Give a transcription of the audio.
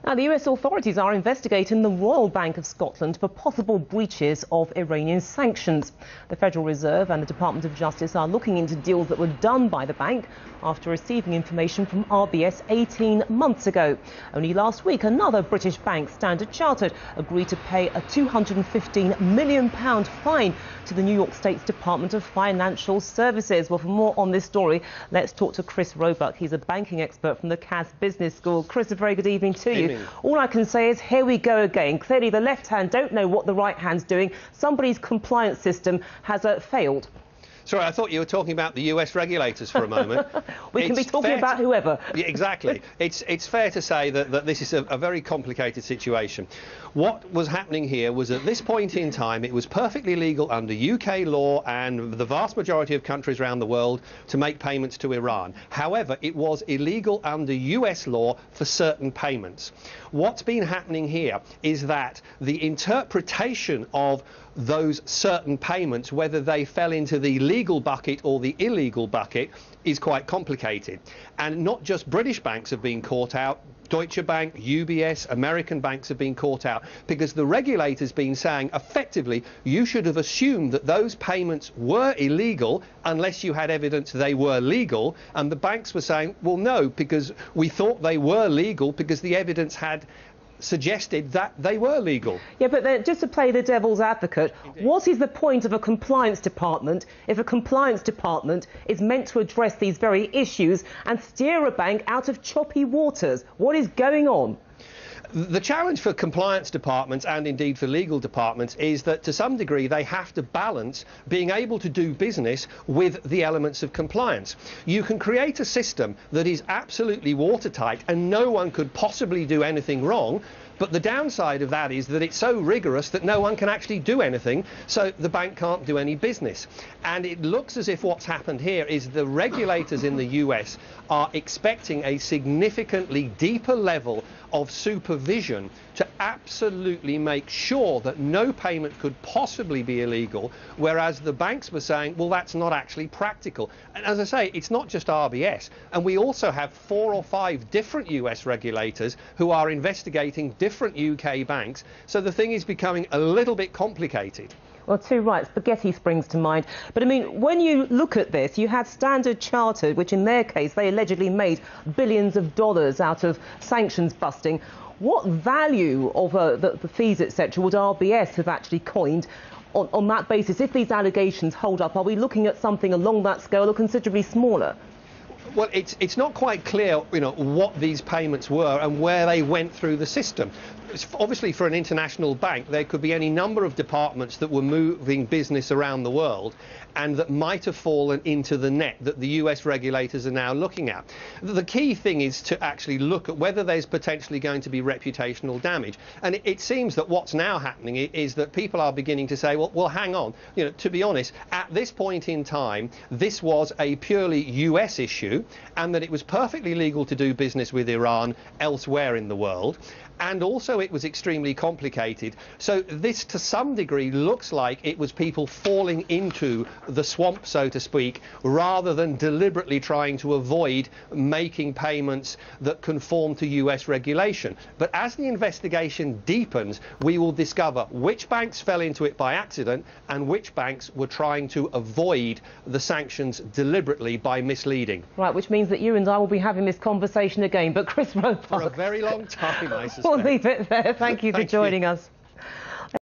Now, the US authorities are investigating the Royal Bank of Scotland for possible breaches of Iranian sanctions. The Federal Reserve and the Department of Justice are looking into deals that were done by the bank after receiving information from RBS 18 months ago. Only last week, another British bank, Standard Chartered, agreed to pay a £215 million fine to the New York State's Department of Financial Services. Well, for more on this story, let's talk to Chris Roebuck. He's a banking expert from the Cass Business School. Chris, a very good evening to you. All I can say is, here we go again. Clearly, the left hand don't know what the right hand's doing. Somebody's compliance system has failed. Sorry, I thought you were talking about the US regulators for a moment. We can be talking about whoever. Yeah, exactly. It's fair to say that this is a very complicated situation. What was happening here was, at this point in time, it was perfectly legal under UK law and the vast majority of countries around the world to make payments to Iran. However, it was illegal under US law for certain payments. What's been happening here is that the interpretation of those certain payments, whether they fell into the legal bucket or the illegal bucket, is quite complicated. And not just British banks have been caught out. Deutsche Bank, UBS, American banks have been caught out because the regulator's been saying, effectively, you should have assumed that those payments were illegal unless you had evidence they were legal. And the banks were saying, well, no, because we thought they were legal because the evidence had suggested that they were legal. Yeah, but then, just to play the devil's advocate, indeed, what is the point of a compliance department if a compliance department is meant to address these very issues and steer a bank out of choppy waters? What is going on? The challenge for compliance departments and indeed for legal departments is that to some degree they have to balance being able to do business with the elements of compliance. You can create a system that is absolutely watertight and no one could possibly do anything wrong, but the downside of that is that it's so rigorous that no one can actually do anything, so the bank can't do any business. And it looks as if what's happened here is the regulators in the US are expecting a significantly deeper level of supervision to absolutely make sure that no payment could possibly be illegal, whereas the banks were saying, well, that's not actually practical. And as I say, it's not just RBS, and we also have 4 or 5 different US regulators who are investigating different UK banks, so the thing is becoming a little bit complicated. Well, too right, spaghetti springs to mind. But I mean, when you look at this, you have Standard Chartered, which in their case, they allegedly made billions of dollars out of sanctions busting. What value of the fees, etc., would RBS have actually coined on that basis? If these allegations hold up, are we looking at something along that scale or considerably smaller? Well, it's not quite clear, what these payments were and where they went through the system. Obviously, for an international bank, there could be any number of departments that were moving business around the world and that might have fallen into the net that the US regulators are now looking at. The key thing is to actually look at whether there's potentially going to be reputational damage. And it seems that what's now happening is that people are beginning to say, well, hang on. To be honest, at this point in time, this was a purely US issue, and that it was perfectly legal to do business with Iran elsewhere in the world. And also it was extremely complicated. So this, to some degree, looks like it was people falling into the swamp, so to speak, rather than deliberately trying to avoid making payments that conform to US regulation. But as the investigation deepens, we will discover which banks fell into it by accident and which banks were trying to avoid the sanctions deliberately by misleading. Right, which means that you and I will be having this conversation again. But Chris Roebuck, for a very long time, I suspect. We'll leave it there. Thank you for joining us.